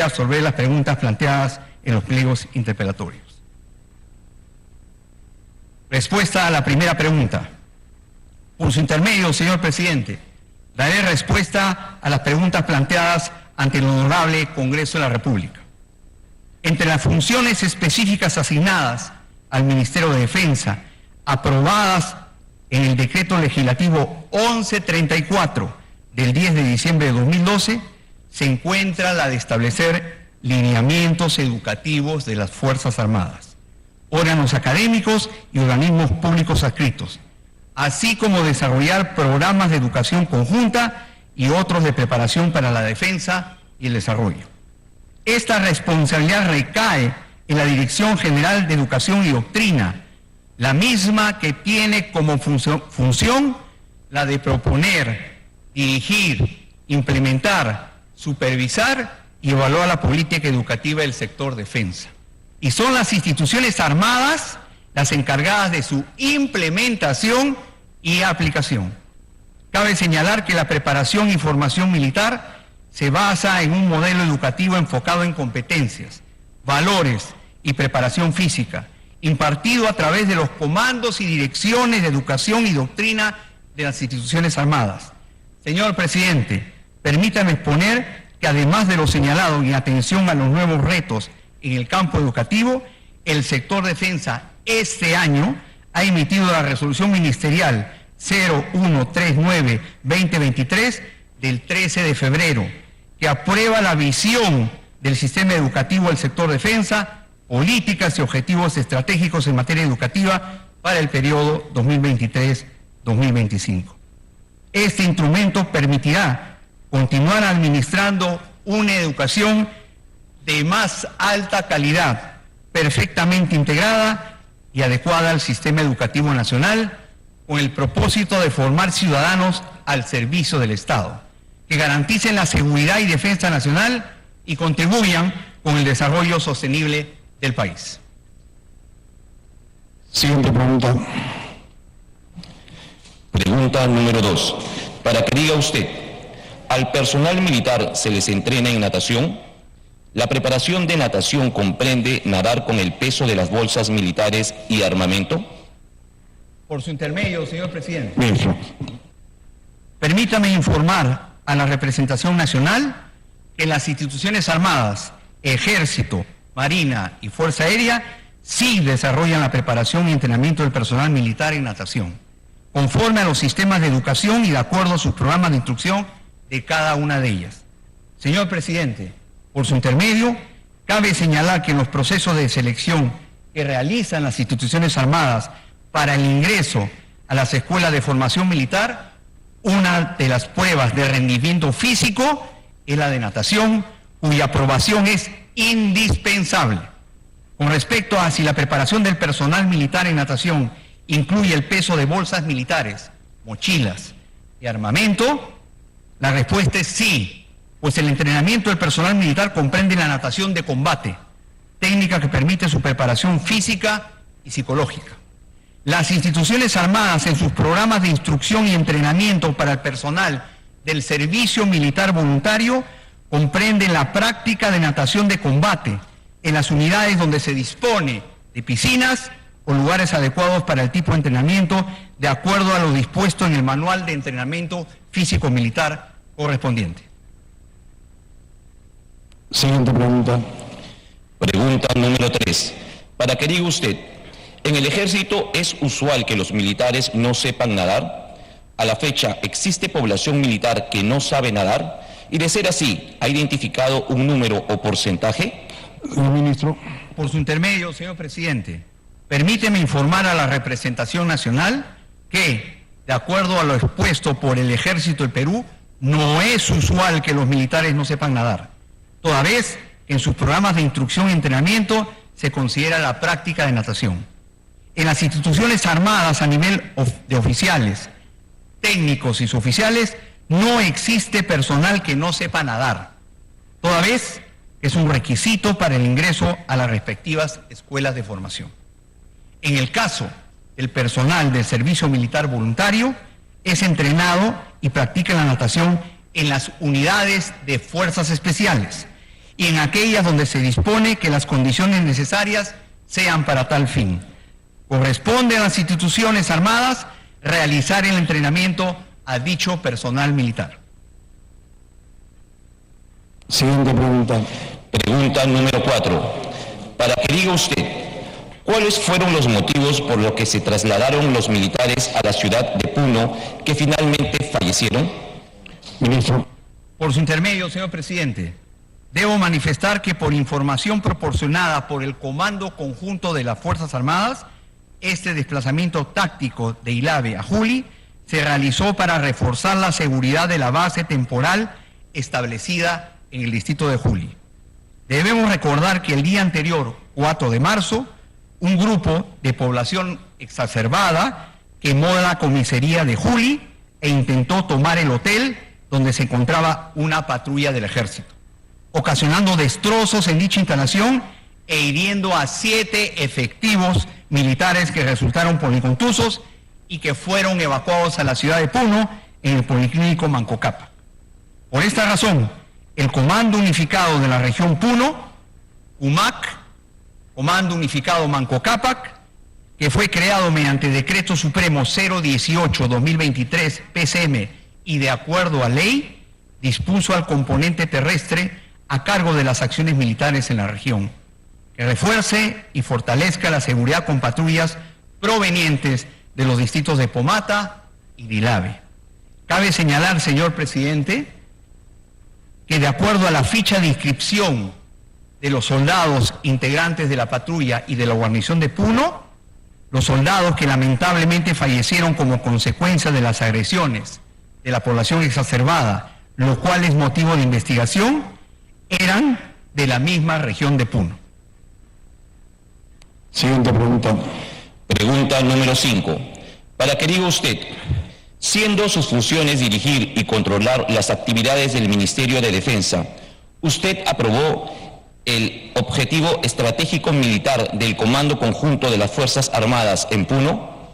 procede a absorber las preguntas planteadas en los pliegos interpelatorios. Respuesta a la primera pregunta. Por su intermedio, señor presidente, daré respuesta a las preguntas planteadas ante el Honorable Congreso de la República. Entre las funciones específicas asignadas al Ministerio de Defensa, aprobadas en el Decreto Legislativo 1134 del 10 de diciembre de 2012, se encuentra la de establecer lineamientos educativos de las Fuerzas Armadas, órganos académicos y organismos públicos adscritos, así como desarrollar programas de educación conjunta y otros de preparación para la defensa y el desarrollo. Esta responsabilidad recae en la Dirección General de Educación y Doctrina, la misma que tiene como función la de proponer, dirigir, implementar, supervisar y evaluar la política educativa del sector defensa. Y son las instituciones armadas las encargadas de su implementación y aplicación. Cabe señalar que la preparación y formación militar se basa en un modelo educativo enfocado en competencias, valores y preparación física, impartido a través de los comandos y direcciones de educación y doctrina de las instituciones armadas. Señor presidente, permítame exponer que además de lo señalado y en atención a los nuevos retos en el campo educativo, el sector defensa este año ha emitido la resolución ministerial 0139-2023 del 13 de febrero, que aprueba la visión del sistema educativo del sector defensa, políticas y objetivos estratégicos en materia educativa para el periodo 2023-2025. Este instrumento permitirá continuar administrando una educación de más alta calidad, perfectamente integrada y adecuada al sistema educativo nacional, con el propósito de formar ciudadanos al servicio del Estado, que garanticen la seguridad y defensa nacional y contribuyan con el desarrollo sostenible del país. Siguiente pregunta. Pregunta número 2. Para que diga usted, ¿al personal militar se les entrena en natación? ¿La preparación de natación comprende nadar con el peso de las bolsas militares y armamento? Por su intermedio, señor presidente. Bien. Permítame informar a la representación nacional que las instituciones armadas, Ejército, Marina y Fuerza Aérea sí desarrollan la preparación y entrenamiento del personal militar en natación, conforme a los sistemas de educación y de acuerdo a sus programas de instrucción de cada una de ellas. Señor presidente, por su intermedio, cabe señalar que en los procesos de selección que realizan las instituciones armadas para el ingreso a las escuelas de formación militar, una de las pruebas de rendimiento físico es la de natación, cuya aprobación es indispensable. Con respecto a si la preparación del personal militar en natación incluye el peso de bolsas militares, mochilas y armamento, la respuesta es sí, pues el entrenamiento del personal militar comprende la natación de combate, técnica que permite su preparación física y psicológica. Las instituciones armadas en sus programas de instrucción y entrenamiento para el personal del servicio militar voluntario comprenden la práctica de natación de combate en las unidades donde se dispone de piscinas o lugares adecuados para el tipo de entrenamiento de acuerdo a lo dispuesto en el manual de entrenamiento físico-militar correspondiente. Siguiente pregunta. Pregunta número 3. Para que diga usted, ¿en el Ejército es usual que los militares no sepan nadar? A la fecha, ¿existe población militar que no sabe nadar? Y de ser así, ¿ha identificado un número o porcentaje? Señor ministro. Por su intermedio, señor presidente, permíteme informar a la representación nacional que, de acuerdo a lo expuesto por el Ejército del Perú, no es usual que los militares no sepan nadar, toda vez que en sus programas de instrucción y entrenamiento se considera la práctica de natación. En las instituciones armadas a nivel de oficiales, técnicos y suboficiales, no existe personal que no sepa nadar, toda vez que es un requisito para el ingreso a las respectivas escuelas de formación. En el caso del personal del servicio militar voluntario, es entrenado y practica la natación en las unidades de fuerzas especiales y en aquellas donde se dispone que las condiciones necesarias sean para tal fin. Corresponde a las instituciones armadas realizar el entrenamiento a dicho personal militar. Siguiente pregunta. Pregunta número 4. Para que diga usted, ¿cuáles fueron los motivos por los que se trasladaron los militares a la ciudad de Puno que finalmente fallecieron? Ministro. Por su intermedio, señor presidente, debo manifestar que por información proporcionada por el Comando Conjunto de las Fuerzas Armadas, este desplazamiento táctico de Ilave a Juli se realizó para reforzar la seguridad de la base temporal establecida en el distrito de Juli. Debemos recordar que el día anterior, 4 de marzo, un grupo de población exacerbada quemó la comisaría de Juli e intentó tomar el hotel donde se encontraba una patrulla del ejército, ocasionando destrozos en dicha instalación e hiriendo a 7 efectivos militares que resultaron policontusos y que fueron evacuados a la ciudad de Puno en el Policlínico Manco Cápac. Por esta razón, el Comando Unificado de la Región Puno, CUMAC, Comando Unificado Manco Cápac, que fue creado mediante Decreto Supremo 018-2023 PCM y de acuerdo a ley, dispuso al componente terrestre a cargo de las acciones militares en la región, que refuerce y fortalezca la seguridad con patrullas provenientes de los distritos de Pomata y de Ilave. Cabe señalar, señor presidente, que de acuerdo a la ficha de inscripción de los soldados integrantes de la patrulla y de la guarnición de Puno, los soldados que lamentablemente fallecieron como consecuencia de las agresiones de la población exacerbada, lo cual es motivo de investigación, eran de la misma región de Puno. Siguiente pregunta. Pregunta número 5. Para que diga usted, siendo sus funciones dirigir y controlar las actividades del Ministerio de Defensa, ¿usted aprobó el objetivo estratégico militar del Comando Conjunto de las Fuerzas Armadas en Puno?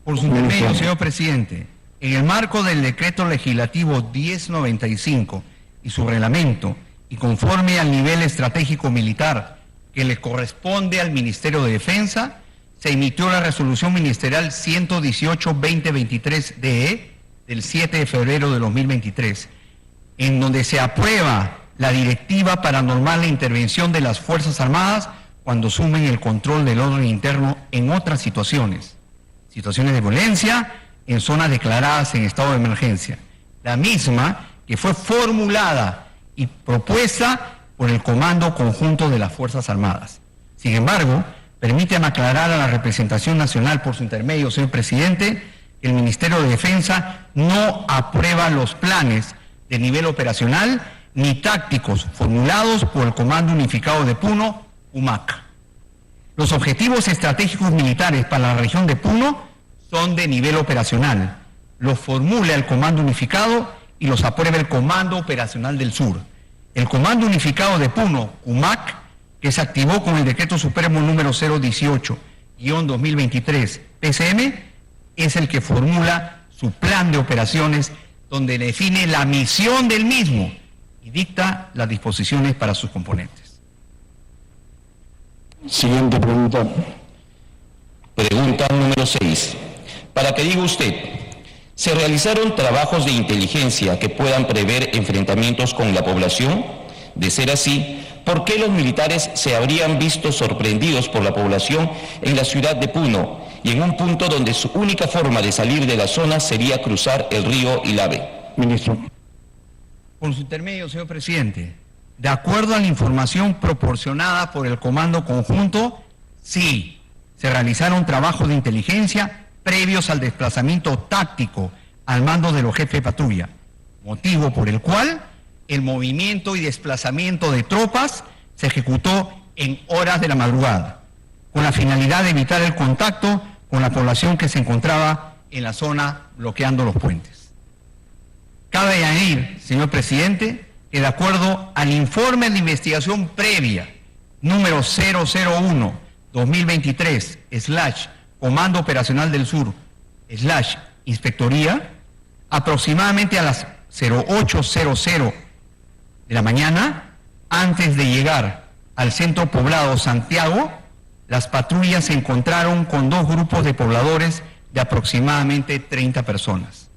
Por su intermedio, señor presidente, en el marco del Decreto Legislativo 1095 y su reglamento, y conforme al nivel estratégico militar que le corresponde al Ministerio de Defensa, se emitió la Resolución Ministerial 118-2023-DE del 7 de febrero de 2023, en donde se aprueba la directiva para normar la intervención de las Fuerzas Armadas cuando asumen el control del orden interno en otras situaciones de violencia, en zonas declaradas en estado de emergencia. La misma que fue formulada y propuesta por el Comando Conjunto de las Fuerzas Armadas. Sin embargo, permítame aclarar a la representación nacional por su intermedio, señor presidente, que el Ministerio de Defensa no aprueba los planes de nivel operacional ni tácticos formulados por el Comando Unificado de Puno, CUMAC. Los objetivos estratégicos militares para la región de Puno son de nivel operacional. Los formula el Comando Unificado y los aprueba el Comando Operacional del Sur. El Comando Unificado de Puno, CUMAC, que se activó con el Decreto Supremo número 018-2023 PCM, es el que formula su plan de operaciones, donde define la misión del mismo y dicta las disposiciones para sus componentes. Siguiente pregunta. Pregunta número 6. Para que diga usted, ¿se realizaron trabajos de inteligencia que puedan prever enfrentamientos con la población? De ser así, ¿por qué los militares se habrían visto sorprendidos por la población en la ciudad de Puno y en un punto donde su única forma de salir de la zona sería cruzar el río Ilave? Ministro. Por su intermedio, señor presidente, de acuerdo a la información proporcionada por el Comando Conjunto, sí, se realizaron trabajos de inteligencia previos al desplazamiento táctico al mando de los jefes de patrulla, motivo por el cual el movimiento y desplazamiento de tropas se ejecutó en horas de la madrugada, con la finalidad de evitar el contacto con la población que se encontraba en la zona bloqueando los puentes. Cabe añadir, señor presidente, que de acuerdo al informe de investigación previa número 001-2023/Comando Operacional del Sur /Inspectoría, aproximadamente a las 08:00 de la mañana, Antes de llegar al centro poblado Santiago, las patrullas se encontraron con 2 grupos de pobladores de aproximadamente 30 personas,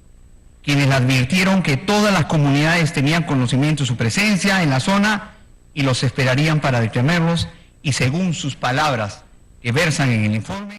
quienes le advirtieron que todas las comunidades tenían conocimiento de su presencia en la zona y los esperarían para detenerlos, y según sus palabras que versan en el informe,